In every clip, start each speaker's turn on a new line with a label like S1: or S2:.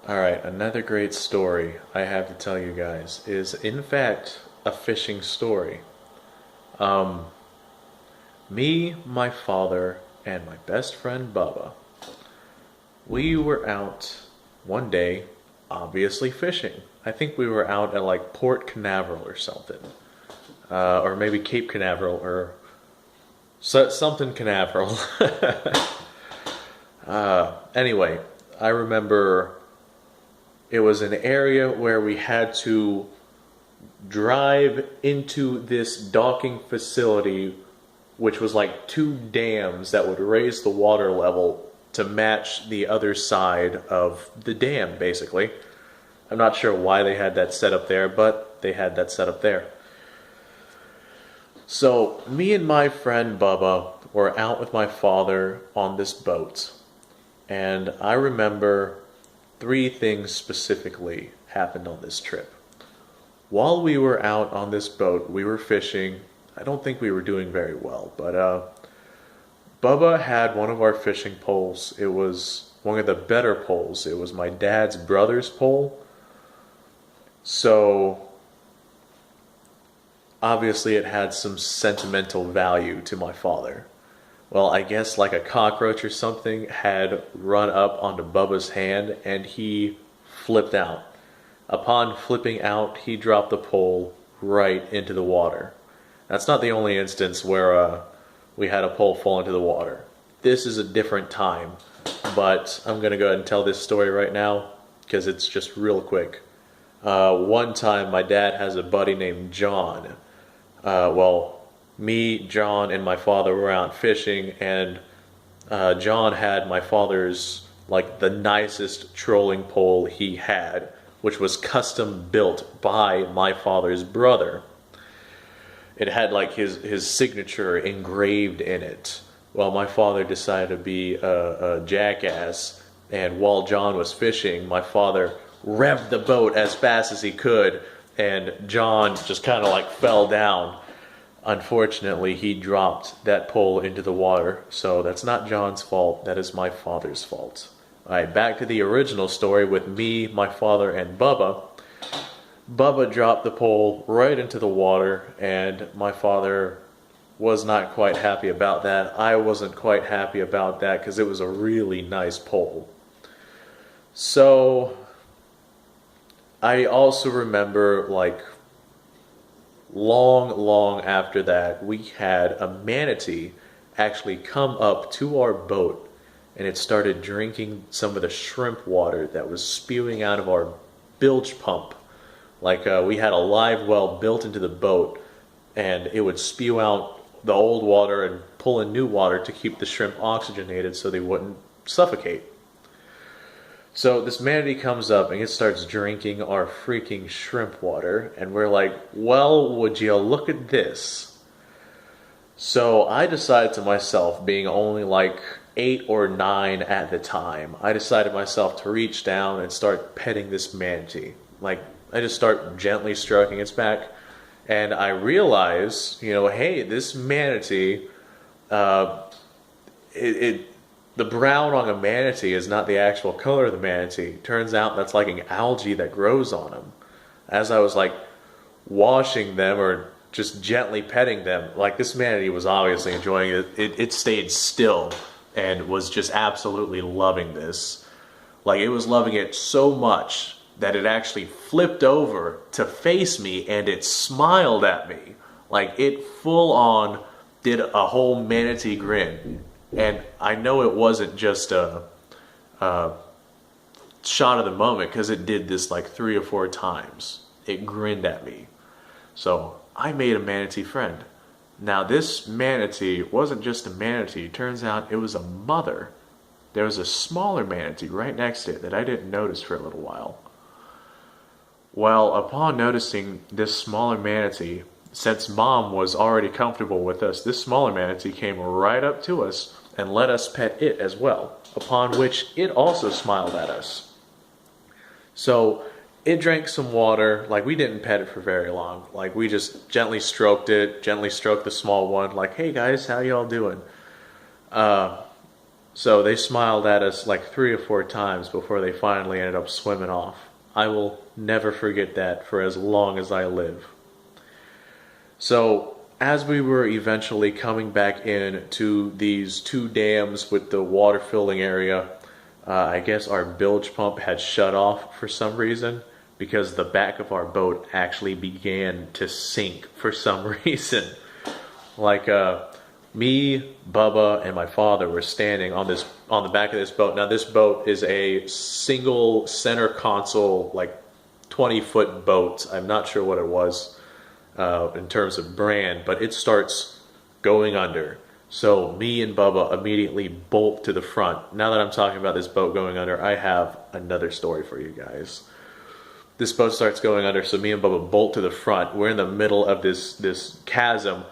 S1: Alright, another great story I have to tell you guys is, in fact, a fishing story. Um, Me, my father, and my best friend Bubba, we were out one day, obviously fishing. I think we were out at like Port Canaveral or something. Or maybe Cape Canaveral or something Canaveral. Anyway, I remember it was an area where we had to drive into this docking facility, which was like two dams that would raise the water level to match the other side of the dam, basically. I'm not sure why they had that set up there, but they had that set up there. So, me and my friend Bubba were out with my father on this boat, and I remember three things specifically happened on this trip. While we were out on this boat, we were fishing. I don't think we were doing very well, but Bubba had one of our fishing poles. It was one of the better poles. It was my dad's brother's pole. So obviously it had some sentimental value to my father. Well, I guess like a cockroach or something had run up onto Bubba's hand and he flipped out. Upon flipping out, he dropped the pole right into the water. That's not the only instance where we had a pole fall into the water. This is a different time, but I'm going to go ahead and tell this story right now because it's just real quick. One time, my dad has a buddy named John. Me, John, and my father were out fishing, and John had my father's, like, the nicest trolling pole he had, which was custom built by my father's brother. It had like his signature engraved in it. Well, my father decided to be a jackass, and while John was fishing, my father revved the boat as fast as he could, and John just kind of like fell down. Unfortunately, he dropped that pole into the water, so that's not John's fault, that is my father's fault. Alright, back to the original story with me, my father, and Bubba. Bubba dropped the pole right into the water, and my father was not quite happy about that. I wasn't quite happy about that because it was a really nice pole. So, I also remember, like, long after that, we had a manatee actually come up to our boat, and it started drinking some of the shrimp water that was spewing out of our bilge pump. Like, we had a live well built into the boat, and it would spew out the old water and pull in new water to keep the shrimp oxygenated so they wouldn't suffocate. So this manatee comes up and it starts drinking our freaking shrimp water, and we're like, well, would you look at this? So I decided to myself, being only like 8 or 9 at the time, I decided myself to reach down and start petting this manatee. Like, I just start gently stroking its back, and I realize, hey, this manatee, uh, the brown on a manatee is not the actual color of the manatee. Turns out that's like an algae that grows on them. As I was like washing them or just gently petting them, like this manatee was obviously enjoying it. It stayed still and was just absolutely loving this. Like, it was loving it so much that it actually flipped over to face me and it smiled at me. Like, it full on did a whole manatee grin. And I know it wasn't just a shot of the moment, because it did this like 3 or 4 times. It grinned at me. So I made a manatee friend. Now this manatee wasn't just a manatee. Turns out it was a mother. There was a smaller manatee right next to it that I didn't notice for a little while. Well, upon noticing this smaller manatee, since Mom was already comfortable with us, this smaller manatee came right up to us and let us pet it as well, upon which it also smiled at us. So it drank some water. Like, we didn't pet it for very long. Like, we just gently stroked it, gently stroked the small one, like, hey guys, how y'all doing? So they smiled at us like 3 or 4 times before they finally ended up swimming off. I will never forget that for as long as I live. So as we were eventually coming back in to these 2 dams with the water filling area, I guess our bilge pump had shut off for some reason because the back of our boat actually began to sink for some reason. Like me, Bubba, and my father were standing on the back of this boat. Now this boat is a single center console, like 20-foot boat. I'm not sure what it was in terms of brand, but it starts going under. So me and Bubba immediately bolt to the front. Now that I'm talking about this boat going under, I have another story for you guys. This boat starts going under, so me and Bubba bolt to the front. We're in the middle of this chasm,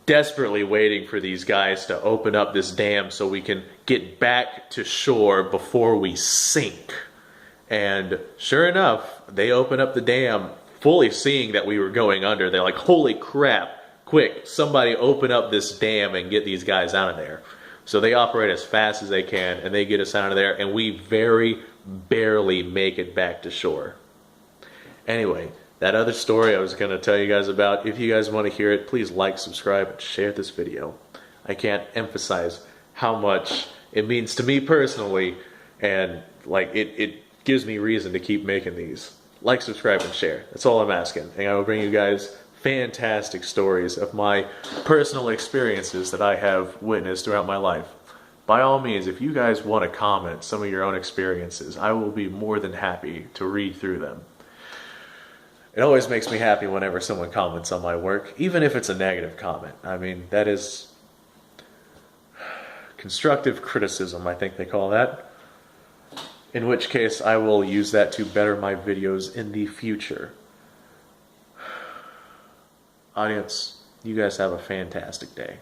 S1: desperately waiting for these guys to open up this dam so we can get back to shore before we sink. And sure enough, they open up the dam, fully seeing that we were going under. They're like, holy crap, quick, somebody open up this dam and get these guys out of there. So they operate as fast as they can, and they get us out of there, and we very barely make it back to shore. Anyway, that other story I was going to tell you guys about, if you guys want to hear it, please like, subscribe, and share this video. I can't emphasize how much it means to me personally, and like it gives me reason to keep making these. Like, subscribe, and share. That's all I'm asking. And I will bring you guys fantastic stories of my personal experiences that I have witnessed throughout my life. By all means, if you guys want to comment some of your own experiences, I will be more than happy to read through them. It always makes me happy whenever someone comments on my work, even if it's a negative comment. I mean, that is constructive criticism, I think they call that. In which case, I will use that to better my videos in the future. Audience, you guys have a fantastic day.